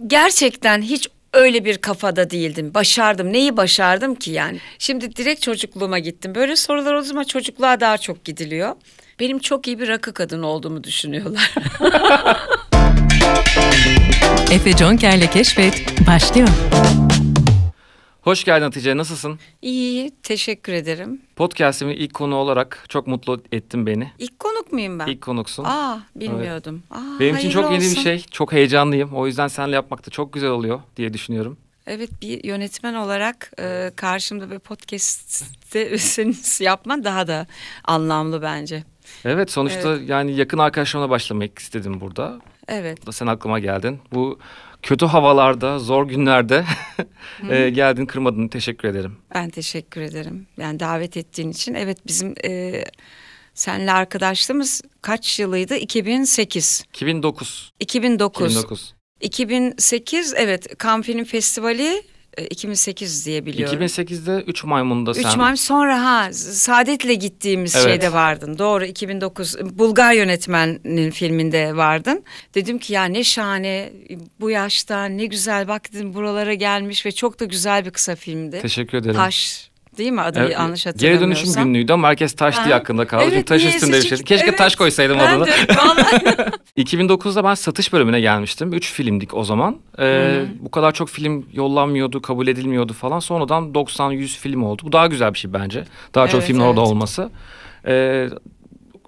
gerçekten hiç öyle bir kafada değildim. Başardım. Neyi başardım ki yani? Şimdi direkt çocukluğuma gittim. Böyle sorular o zaman çocukluğa daha çok gidiliyor. Benim çok iyi bir rakı kadını olduğumu düşünüyorlar. Efe Conker'le Keşfet başlıyor. Hoş geldin Hatice, nasılsın? İyi, teşekkür ederim. Podcast'imin ilk konu olarak çok mutlu ettin beni. İlk konuk muyum ben? İlk konuksun. Bilmiyordum. Evet. Benim için çok yeni olsun. bir şey. Çok heyecanlıyım. O yüzden seninle yapmak da çok güzel oluyor diye düşünüyorum. Evet, bir yönetmen olarak karşımda bir podcast'te yapman daha da anlamlı bence. Evet, sonuçta yani yakın arkadaşlarımla başlamak istedim burada. Evet. Sen aklıma geldin. Bu kötü havalarda, zor günlerde geldin, kırmadın. Teşekkür ederim. Ben teşekkür ederim. Yani davet ettiğin için. Evet, bizim seninle arkadaşlığımız kaç yılıydı? 2008. 2009. 2009. 2008 evet, Cannes Film Festivali 2008 diye biliyorum. 2008'de 3 Maymun'da sen. 3 Maymun sonra Saadet'le gittiğimiz şeyde vardın. Doğru, 2009 Bulgar yönetmenin filminde vardın. Dedim ki ya ne şahane, bu yaşta ne güzel, bak dedim buralara gelmiş ve çok da güzel bir kısa filmdi. Teşekkür ederim. Taş değil mi adı, yanlış hatırlamıyorsam. Geri dönüşüm günlüydü ama herkes taş diye hakkında kaldı. Evet, taş üstünde bir şey. Keşke taş koysaydım adını. 2009'da ben satış bölümüne gelmiştim. 3 filmdik o zaman. Bu kadar çok film yollanmıyordu, kabul edilmiyordu falan. Sonradan 90-100 film oldu. Bu daha güzel bir şey bence. Daha çok filmin orada olması.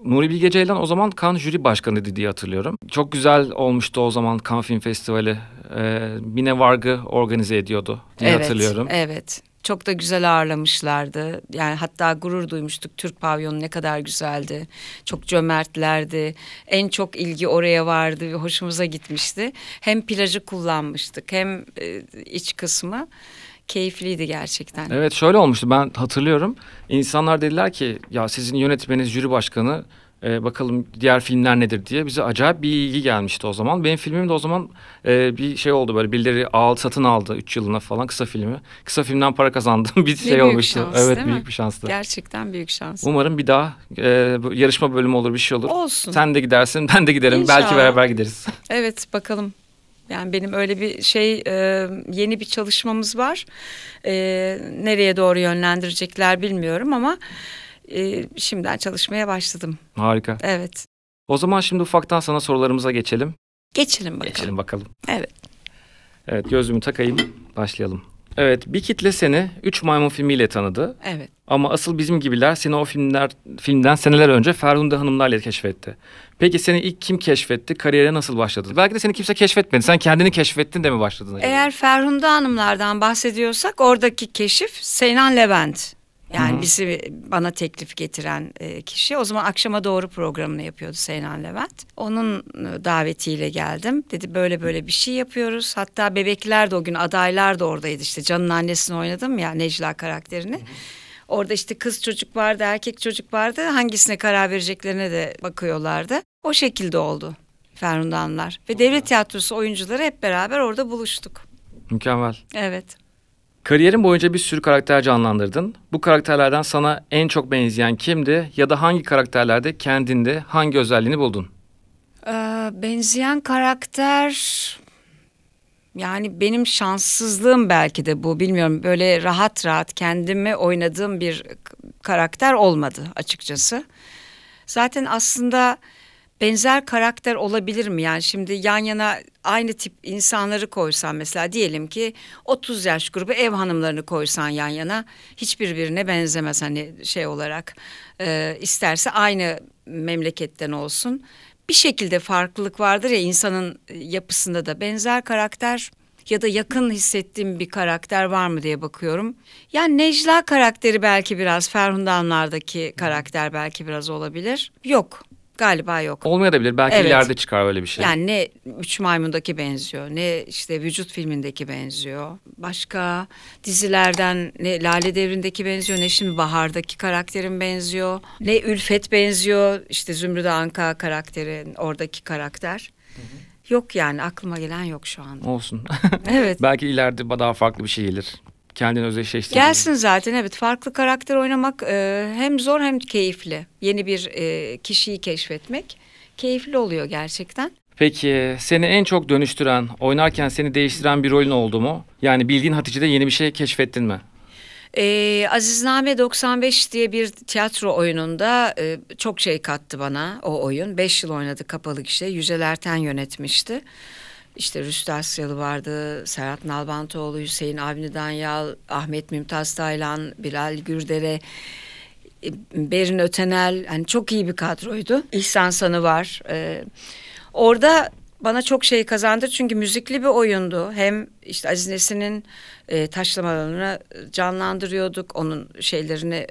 Nuri Bilge Ceylan o zaman Cannes jüri başkanıydı diye hatırlıyorum. Çok güzel olmuştu o zaman Cannes Film Festivali. Mine Vargı organize ediyordu diye hatırlıyorum. Evet. Çok da güzel ağırlamışlardı. Yani hatta gurur duymuştuk. Türk pavyonu ne kadar güzeldi. Çok cömertlerdi. En çok ilgi oraya vardı ve hoşumuza gitmişti. Hem plajı kullanmıştık hem iç kısmı. Keyifliydi gerçekten. Evet, şöyle olmuştu, ben hatırlıyorum. İnsanlar dediler ki ya sizin yönetmeniniz jüri başkanı, bakalım diğer filmler nedir diye. Bize acayip bir ilgi gelmişti o zaman. Benim filmim de o zaman bir şey oldu, böyle birileri satın aldı 3 yılına falan kısa filmi. Kısa filmden para kazandım bir şey olmuştu. Şans, evet, büyük bir şanstı. Gerçekten büyük şans. Umarım bir daha yarışma bölümü olur, bir şey olur. Olsun. Sen de gidersin, ben de giderim. İnşallah. Belki beraber gideriz. Evet, bakalım. Yani benim öyle bir yeni bir çalışmamız var. Nereye doğru yönlendirecekler bilmiyorum ama şimdiden çalışmaya başladım. Harika. Evet. O zaman şimdi ufaktan sana sorularımıza geçelim. Geçelim bakalım. Evet. Evet, gözlüğümü takayım, başlayalım. Evet, bir kitle seni 3 Maymun filmiyle tanıdı. Evet. Ama asıl bizim gibiler seni o filmden seneler önce Ferhunde Hanımlar'la keşfetti. Peki seni ilk kim keşfetti? Kariyere nasıl başladın? Belki de seni kimse keşfetmedi. Sen kendini keşfettin de mi başladın acaba? Eğer Ferhunde Hanımlar'dan bahsediyorsak oradaki keşif Seynan Levent. Yani bana teklif getiren kişi. O zaman akşama doğru programını yapıyordu Seynan Levent. Onun davetiyle geldim. Dedi böyle bir şey yapıyoruz. Hatta bebekler de o gün, adaylar da oradaydı işte. Can'ın annesini oynadım ya, Necla karakterini. Orada işte kız çocuk vardı, erkek çocuk vardı. Hangisine karar vereceklerine de bakıyorlardı. O şekilde oldu Ferhunde Hanımlar. Ve Devlet Tiyatrosu oyuncuları hep beraber orada buluştuk. Mükemmel. Evet. Kariyerin boyunca bir sürü karakter canlandırdın. Bu karakterlerden sana en çok benzeyen kimdi? Ya da hangi karakterlerde kendinde hangi özelliğini buldun? Benzeyen karakter... Yani benim şanssızlığım belki de bu, bilmiyorum. Böyle rahat kendimi oynadığım bir karakter olmadı açıkçası. Zaten aslında benzer karakter olabilir mi? Yani şimdi yan yana aynı tip insanları koysan, mesela diyelim ki 30 yaş grubu ev hanımlarını koysan yan yana, hiçbir birbirine benzemez hani şey olarak. İsterse aynı memleketten olsun. Bir şekilde farklılık vardır ya insanın yapısında da. Benzer karakter ya da yakın hissettiğim bir karakter var mı diye bakıyorum. Yani Necla karakteri belki biraz, Ferhunde Hanımlar'daki karakter belki biraz olabilir. Yok. Galiba yok. Olmayabilir. Belki ileride çıkar öyle bir şey. Yani ne Üç Maymun'daki benziyor, ne işte Vücut filmindeki benziyor. Başka dizilerden ne Lale Devri'ndeki benziyor, ne şimdi Bahar'daki karakterin benziyor. Ne Ülfet benziyor, işte Zümrüt Anka karakterin, oradaki karakter. Yok yani, aklıma gelen yok şu anda. Olsun. Evet. Belki ileride daha farklı bir şey gelir. Kendini özdeşleştirir. Gelsin zaten, evet. Farklı karakter oynamak hem zor hem keyifli. Yeni bir kişiyi keşfetmek keyifli oluyor gerçekten. Peki seni en çok dönüştüren, oynarken seni değiştiren bir rolün oldu mu? Yani bildiğin Hatice'de yeni bir şey keşfettin mi? Azizname 95 diye bir tiyatro oyununda çok şey kattı bana o oyun. 5 yıl oynadı kapalı gişe. Yücel Erten yönetmişti. İşte Rüstü Asyalı vardı, Serhat Nalbantoğlu, Hüseyin Avni Danyal, Ahmet Mümtaz Taylan, Bilal Gürdere, Berin Ötenel. Hani çok iyi bir kadroydu. İhsan Sanı var. Orada bana çok şey kazandı çünkü müzikli bir oyundu. Hem işte Aziz Nesin'in taşlamalarını canlandırıyorduk. Onun şeylerini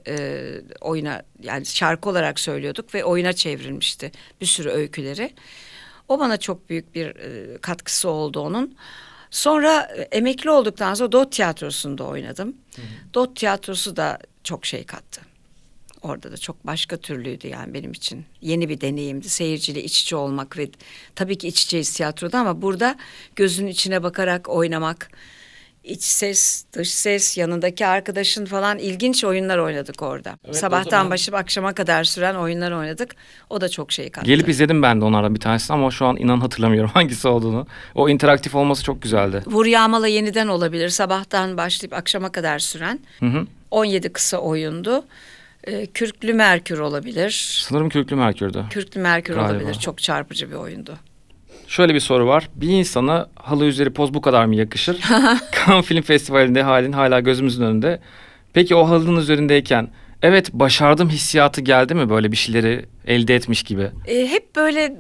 oyuna, yani şarkı olarak söylüyorduk ve oyuna çevrilmişti bir sürü öyküleri. O bana çok büyük bir katkısı oldu onun. Sonra emekli olduktan sonra Dot Tiyatrosu'nda oynadım. Dot Tiyatrosu da çok şey kattı. Orada da çok başka türlüydü yani benim için. Yeni bir deneyimdi. Seyirciyle iç içe olmak ve tabii ki iç içeyiz tiyatroda ama burada gözünün içine bakarak oynamak, iç ses, dış ses, yanındaki arkadaşın falan, ilginç oyunlar oynadık orada. Evet, Sabahtan başlayıp akşama kadar süren oyunlar oynadık. O da çok şey kattı. Gelip izledim ben de onlardan bir tanesini ama şu an inan hatırlamıyorum hangisi olduğunu. O interaktif olması çok güzeldi. Vur Yağmala yeniden olabilir. Sabahtan başlayıp akşama kadar süren. 17 kısa oyundu. Kürklü Merkür olabilir. Sanırım Kürklü Merkür'dü. Kürklü Merkür Galiba. olabilir. Çok çarpıcı bir oyundu. Şöyle bir soru var. Bir insana halı üzeri poz bu kadar mı yakışır? Cannes Film Festivali'nde halin hala gözümüzün önünde. Peki o halının üzerindeyken evet başardım hissiyatı geldi mi, böyle bir şeyleri elde etmiş gibi? Hep böyle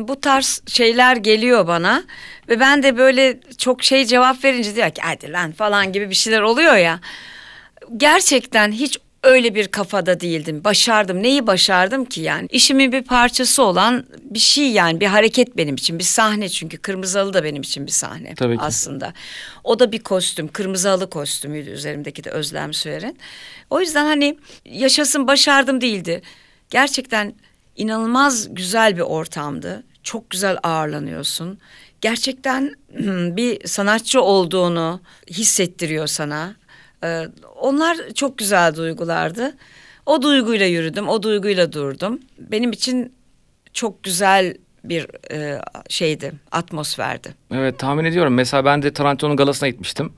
bu tarz şeyler geliyor bana ve ben de böyle çok şey cevap verince diyor ki hadi lan falan gibi bir şeyler oluyor ya. Gerçekten hiç öyle bir kafada değildim. Başardım. Neyi başardım ki yani? İşimin bir parçası olan bir şey yani. Bir hareket benim için. Bir sahne çünkü. Kırmızı Halı da benim için bir sahne. Tabii ki. Aslında. O da bir kostüm. Kırmızı Halı kostümüydü üzerimdeki de Özlem Süer'in. O yüzden hani yaşasın başardım değildi. Gerçekten inanılmaz güzel bir ortamdı. Çok güzel ağırlanıyorsun. Gerçekten bir sanatçı olduğunu hissettiriyor sana. Onlar çok güzel duygulardı. O duyguyla yürüdüm, o duyguyla durdum. Benim için çok güzel bir şeydi, atmosferdi. Evet, tahmin ediyorum. Mesela ben de Tarantino'nun galasına gitmiştim.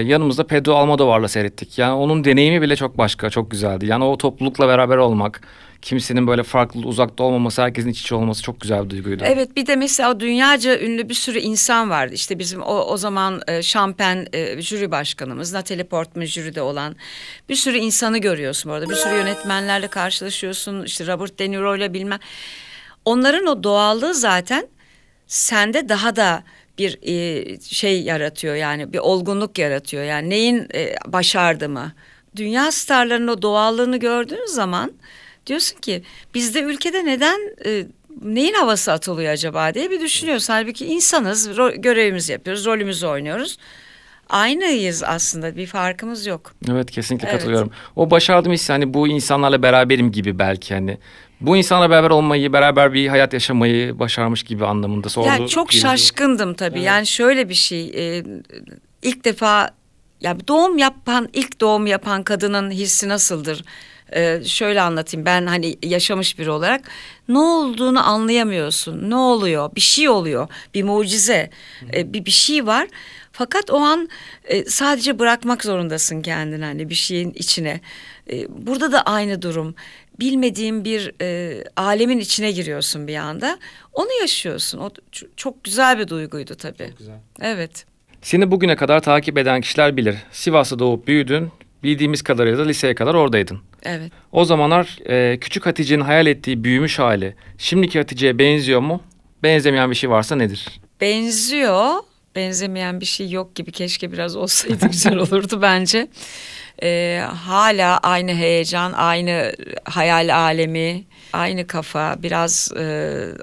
Yanımızda Pedro Almodovar'la seyrettik. Yani onun deneyimi bile çok başka, çok güzeldi. Yani o toplulukla beraber olmak, kimsenin böyle farklı, uzakta olmaması, herkesin iç içe olması çok güzel bir duyguydu. Evet, bir de mesela dünyaca ünlü bir sürü insan vardı. İşte bizim o zaman Şampen jüri başkanımız, Natalie Portman jüride olan bir sürü insanı görüyorsun orada. Bir sürü yönetmenlerle karşılaşıyorsun. İşte Robert De Niro'yla bilmem. Onların o doğallığı zaten sende daha da bir şey yaratıyor, yani bir olgunluk yaratıyor. Yani neyin başardığımı. Dünya starlarının o doğallığını gördüğün zaman diyorsun ki bizde ülkede neden neyin havası atılıyor acaba diye bir düşünüyorsun. Halbuki insanız, görevimizi yapıyoruz, rolümüzü oynuyoruz. Aynıyız aslında, bir farkımız yok. Evet, kesinlikle katılıyorum. O başardım hissi, hani bu insanlarla beraberim gibi, belki hani bu insanla beraber olmayı, beraber bir hayat yaşamayı başarmış gibi anlamında sordu. Ya çok şaşkındım tabii. Evet. Yani şöyle bir şey, ilk defa ya ilk doğum yapan kadının hissi nasıldır? Şöyle anlatayım, ben hani yaşamış biri olarak ne olduğunu anlayamıyorsun. Ne oluyor? Bir şey oluyor. Bir mucize. Bir şey var. Fakat o an sadece bırakmak zorundasın kendini hani bir şeyin içine. Burada da aynı durum. Bilmediğin bir alemin içine giriyorsun bir anda. Onu yaşıyorsun. O çok güzel bir duyguydu tabii. Çok güzel. Evet. Seni bugüne kadar takip eden kişiler bilir. Sivas'ta doğup büyüdün. Bildiğimiz kadarıyla da liseye kadar oradaydın. Evet. O zamanlar küçük Hatice'nin hayal ettiği büyümüş hali şimdiki Hatice'ye benziyor mu? Benzemeyen bir şey varsa nedir? Benziyor. Benzemeyen bir şey yok gibi, keşke biraz olsaydı güzel olurdu bence. Hala aynı heyecan, aynı hayal alemi, aynı kafa. Biraz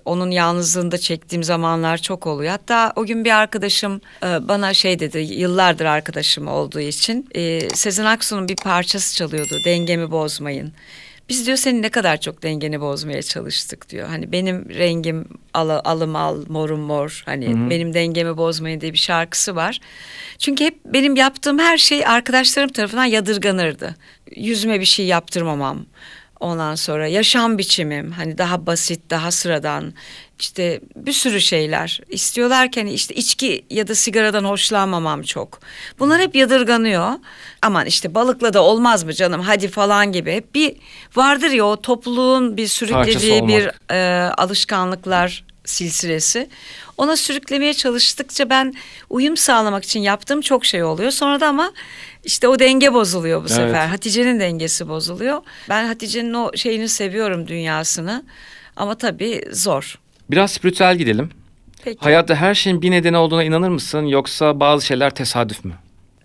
onun yalnızlığında çektiğim zamanlar çok oluyor. Hatta o gün bir arkadaşım bana şey dedi, yıllardır arkadaşım olduğu için. Sezen Aksu'nun bir parçası çalıyordu, Dengemi Bozmayın. Biz diyor senin ne kadar çok dengeni bozmaya çalıştık diyor. Hani benim rengim alım al, morum mor. Hani benim dengemi bozmayın diye bir şarkısı var. Çünkü hep benim yaptığım her şey arkadaşlarım tarafından yadırganırdı. Yüzüme bir şey yaptırmamam. Ondan sonra yaşam biçimim hani daha basit, daha sıradan, işte bir sürü şeyler istiyorlar ki hani işte içki ya da sigaradan hoşlanmamam çok. Bunlar hep yadırganıyor. Aman işte balıkla da olmaz mı canım hadi falan gibi. Hep bir vardır ya o topluluğun bir sürüklediği bir alışkanlıklar silsilesi. Ona sürüklemeye çalıştıkça ben uyum sağlamak için yaptığım çok şey oluyor. Sonra da ama işte o denge bozuluyor bu sefer. Hatice'nin dengesi bozuluyor. Ben Hatice'nin o şeyini seviyorum, dünyasını. Ama tabii zor. Biraz spiritüel gidelim. Peki. Hayatta her şeyin bir nedeni olduğuna inanır mısın yoksa bazı şeyler tesadüf mü?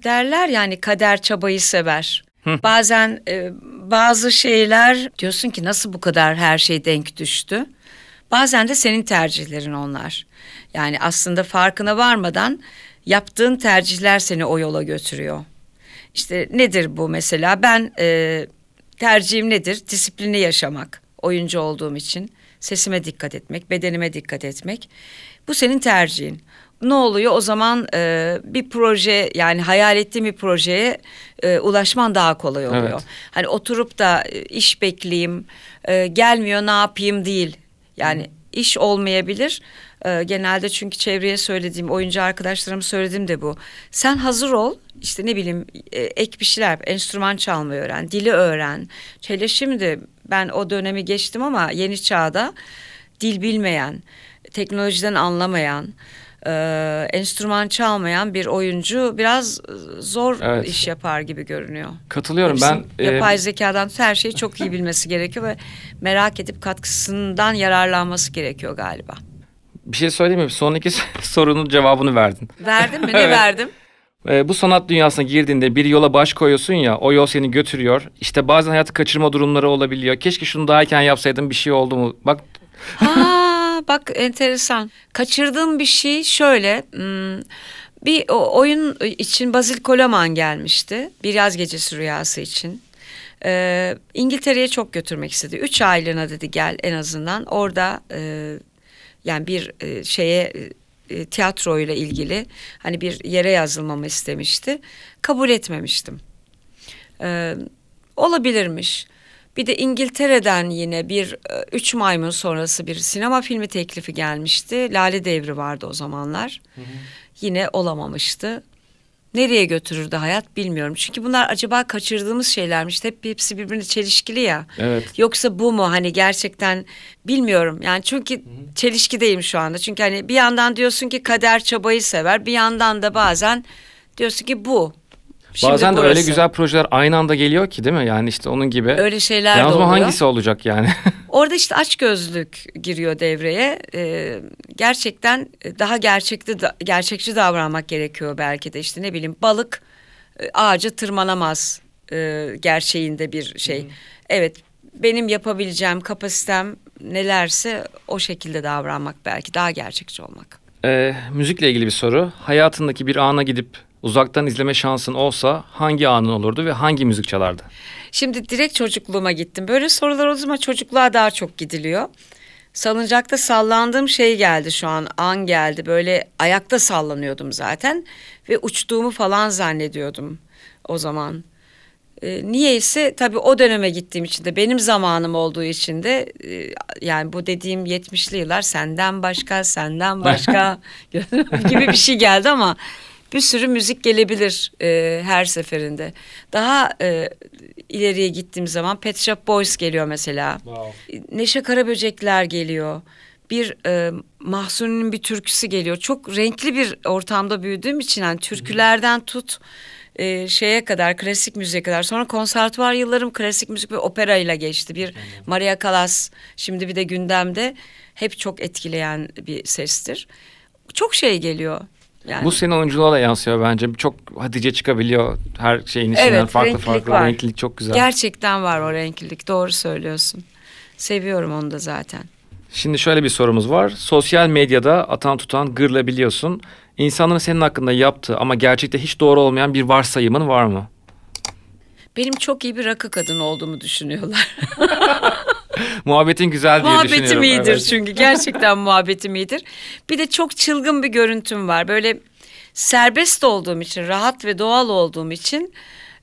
Derler yani kader çabayı sever. Bazen bazı şeyler diyorsun ki nasıl bu kadar her şey denk düştü. Bazen de senin tercihlerin onlar. Yani aslında farkına varmadan yaptığın tercihler seni o yola götürüyor. İşte nedir bu mesela? Ben tercihim nedir? Disiplini yaşamak. Oyuncu olduğum için sesime dikkat etmek, bedenime dikkat etmek. Bu senin tercihin. Ne oluyor o zaman bir proje, yani hayal ettiğim bir projeye ulaşman daha kolay oluyor. Evet. Hani oturup da iş bekleyeyim, gelmiyor ne yapayım değil. Yani iş olmayabilir. Genelde çünkü çevreye söylediğim, oyuncu arkadaşlarıma söylediğim de bu. Sen hazır ol, işte ne bileyim ek bir şeyler yap, enstrüman çalmayı öğren, dili öğren. Hele şimdi ben o dönemi geçtim ama yeni çağda dil bilmeyen, teknolojiden anlamayan, enstrüman çalmayan bir oyuncu biraz zor iş yapar gibi görünüyor. Katılıyorum ben. Yapay zekadan her şeyi çok iyi bilmesi gerekiyor ve merak edip katkısından yararlanması gerekiyor galiba. Bir şey söyleyeyim mi? Son iki sorunun cevabını verdin. Verdin mi? Ne verdim? Bu sanat dünyasına girdiğinde bir yola baş koyuyorsun ya, o yol seni götürüyor. İşte bazen hayatı kaçırma durumları olabiliyor. Keşke şunu daha erken yapsaydım, bir şey oldu mu? Bak. Bak enteresan. Kaçırdığım bir şey şöyle. Bir oyun için Basil Kolaman gelmişti. Bir yaz gecesi rüyası için. İngiltere'ye çok götürmek istedi. 3 aylığına dedi gel en azından. Orada yani bir tiyatroyla ilgili hani bir yere yazılmamı istemişti. Kabul etmemiştim. Olabilirmiş. Bir de İngiltere'den yine bir 3 maymun sonrası bir sinema filmi teklifi gelmişti. Lale Devri vardı o zamanlar. Yine olamamıştı. Nereye götürürdü hayat bilmiyorum. Çünkü bunlar acaba kaçırdığımız şeylermiş. Hepsi birbirine çelişkili ya. Evet. Yoksa bu mu hani gerçekten bilmiyorum. Yani çünkü çelişkideyim şu anda. Çünkü hani bir yandan diyorsun ki kader çabayı sever. Bir yandan da bazen diyorsun ki bu. Şimdi bazen de burası. öyle güzel projeler aynı anda geliyor ki değil mi? Yani işte onun gibi. Öyle şeyler de o zaman oluyor. hangisi olacak yani? Orada işte açgözlülük giriyor devreye. Gerçekten daha gerçekçi davranmak gerekiyor belki de. İşte ne bileyim balık ağaca tırmanamaz gerçeğinde bir şey. Evet, benim yapabileceğim kapasitem nelerse o şekilde davranmak, belki daha gerçekçi olmak. Müzikle ilgili bir soru. Hayatındaki bir ana gidip uzaktan izleme şansın olsa hangi anın olurdu ve hangi müzik çalardı? Şimdi direkt çocukluğuma gittim. Böyle sorular o zaman çocukluğa daha çok gidiliyor. Salıncakta sallandığım şey geldi şu an geldi. Böyle ayakta sallanıyordum zaten ve uçtuğumu falan zannediyordum o zaman. Niyeyse tabii o döneme gittiğim için de benim zamanım olduğu için de yani bu dediğim 70'li yıllar senden başka gibi bir şey geldi ama bir sürü müzik gelebilir her seferinde. Daha ileriye gittiğim zaman Pet Shop Boys geliyor mesela. Wow. Neşe Karaböcekler geliyor. Bir Mahsuni'nin bir türküsü geliyor. Çok renkli bir ortamda büyüdüğüm için yani türkülerden tut şeye kadar, klasik müziğe kadar. Sonra konservatuvar yıllarım klasik müzik ve opera ile geçti. Bir Maria Callas şimdi bir de gündemde, hep çok etkileyen bir sestir. Çok şey geliyor. Yani. Bu senin oyunculuğa da yansıyor bence. Çok Hatice çıkabiliyor her şeyin içinden. Evet, farklı var. Renklilik çok güzel. Gerçekten var o renklilik. Doğru söylüyorsun. Seviyorum onu da zaten. Şimdi şöyle bir sorumuz var. Sosyal medyada atan tutan gırla biliyorsun. İnsanların senin hakkında yaptığı ama gerçekte hiç doğru olmayan bir varsayımın var mı? Benim çok iyi bir rakı kadını olduğumu düşünüyorlar. Muhabbetin güzel diye düşünüyorum. Muhabbetim iyidir çünkü gerçekten muhabbetim iyidir. Bir de çok çılgın bir görüntüm var. Böyle serbest olduğum için, rahat ve doğal olduğum için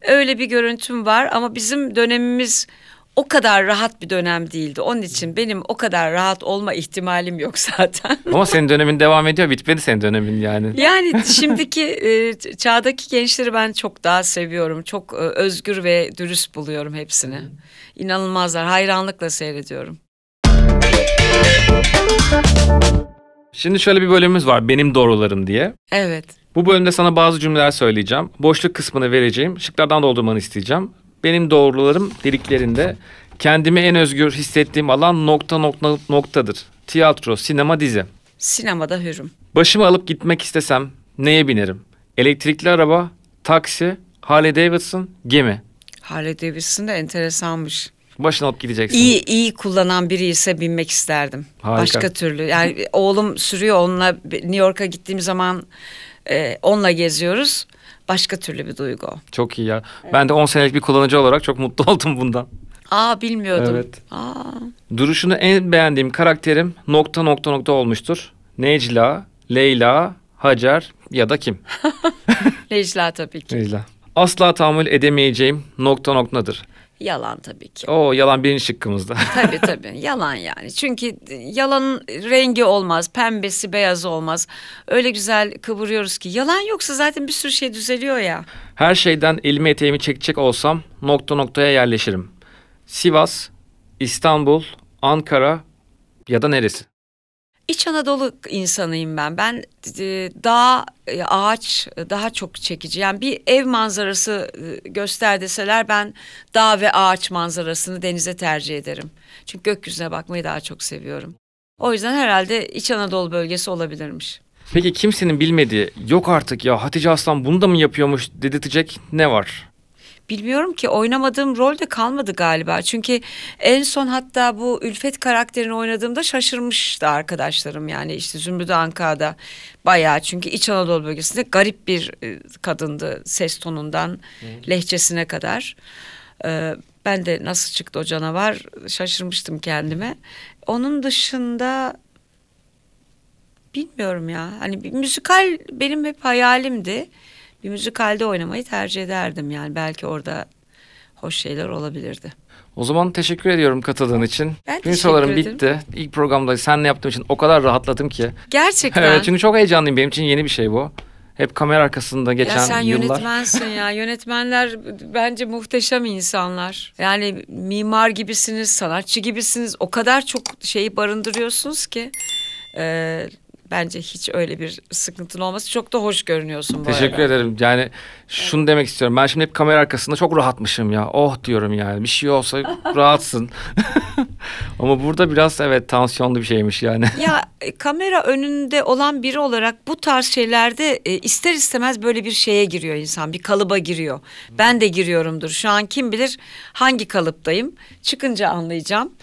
öyle bir görüntüm var. Ama bizim dönemimiz o kadar rahat bir dönem değildi. Onun için benim o kadar rahat olma ihtimalim yok zaten. Ama senin dönemin devam ediyor. Bitmedi senin dönemin yani. Yani şimdiki çağdaki gençleri ben çok daha seviyorum. Çok özgür ve dürüst buluyorum hepsini. İnanılmazlar. Hayranlıkla seyrediyorum. Şimdi şöyle bir bölümümüz var. Benim doğrularım diye. Evet. Bu bölümde sana bazı cümleler söyleyeceğim. Boşluk kısmını vereceğim. Şıklardan doldurmanı isteyeceğim. Benim doğrularım dediklerinde kendimi en özgür hissettiğim alan noktadır. Tiyatro, sinema, dizi. Sinemada hürüm. Başımı alıp gitmek istesem neye binerim? Elektrikli araba, taksi, Harley Davidson, gemi. Harley Davidson da enteresanmış. Başını alıp gideceksin. İyi kullanan biri ise binmek isterdim. Harika. Başka türlü. Yani oğlum sürüyor, onunla New York'a gittiğim zaman onunla geziyoruz. Başka türlü bir duygu o. Çok iyi ya. Evet. Ben de 10 senelik bir kullanıcı olarak çok mutlu oldum bundan. Bilmiyordum. Evet. Duruşunu en beğendiğim karakterim olmuştur. Necla, Leyla, Hacer ya da kim? Necla tabii ki. Necla. Asla tahammül edemeyeceğim noktadır. Yalan tabii ki. Yalan birinci şıkkımızda. Tabii yalan yani. Çünkü yalanın rengi olmaz, pembesi beyazı olmaz. Öyle güzel kıvırıyoruz ki yalan yoksa zaten bir sürü şey düzeliyor ya. Her şeyden elimi eteğimi çekecek olsam noktaya yerleşirim. Sivas, İstanbul, Ankara ya da neresi? İç Anadolu insanıyım ben. Ben dağ, ağaç daha çok çekici. Yani bir ev manzarası göster deseler ben dağ ve ağaç manzarasını denize tercih ederim. Çünkü gökyüzüne bakmayı daha çok seviyorum. O yüzden herhalde İç Anadolu bölgesi olabilirmiş. Peki kimsenin bilmediği, yok artık ya Hatice Aslan bunu da mı yapıyormuş dedirtecek ne var? Bilmiyorum ki, oynamadığım rol de kalmadı galiba. Çünkü en son hatta bu Ülfet karakterini oynadığımda şaşırmıştı arkadaşlarım. Yani işte Zümrüt Anka'da bayağı, çünkü İç Anadolu bölgesinde garip bir kadındı, ses tonundan lehçesine kadar. Ben de nasıl çıktı o canavar şaşırmıştım kendime. Onun dışında bilmiyorum ya. Hani bir müzikal benim hep hayalimdi. Bir müzikalde oynamayı tercih ederdim yani. Belki orada hoş şeyler olabilirdi. O zaman teşekkür ediyorum katıldığın için. Ben Gün sorularım bitti. İlk programda seninle yaptığım için o kadar rahatladım ki. Gerçekten. Evet, çünkü çok heyecanlıyım. Benim için yeni bir şey bu. Hep kamera arkasında geçen yıllar. Ya sen yönetmensin ya. Yönetmenler bence muhteşem insanlar. Yani mimar gibisiniz, sanatçı gibisiniz. O kadar çok şeyi barındırıyorsunuz ki. Bence hiç öyle bir sıkıntın olması, çok da hoş görünüyorsun bu Teşekkür arada. ederim. Yani şunu demek istiyorum. Ben şimdi hep kamera arkasında çok rahatmışım ya. Oh diyorum yani. Bir şey olsa rahatsın. Ama burada biraz tansiyonlu bir şeymiş yani. Ya kamera önünde olan biri olarak bu tarz şeylerde ister istemez böyle bir şeye giriyor insan. Bir kalıba giriyor. Ben de giriyorumdur. Şu an kim bilir hangi kalıptayım. Çıkınca anlayacağım.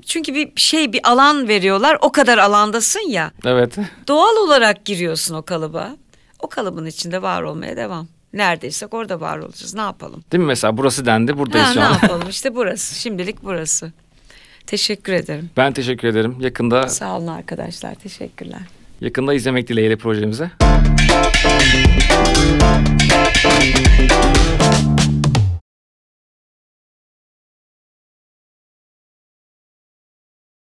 Çünkü bir alan veriyorlar. O kadar alandasın ya. Evet. Doğal olarak giriyorsun o kalıba. O kalıbın içinde var olmaya devam. Neredeysek orada var olacağız. Ne yapalım? Değil mi mesela? Burası dendi. Buradayız şu ne an. yapalım? İşte burası. Şimdilik burası. Teşekkür ederim. Ben teşekkür ederim. Yakında... Sağ olun arkadaşlar. Teşekkürler. Yakında izlemek dileğiyle projemize.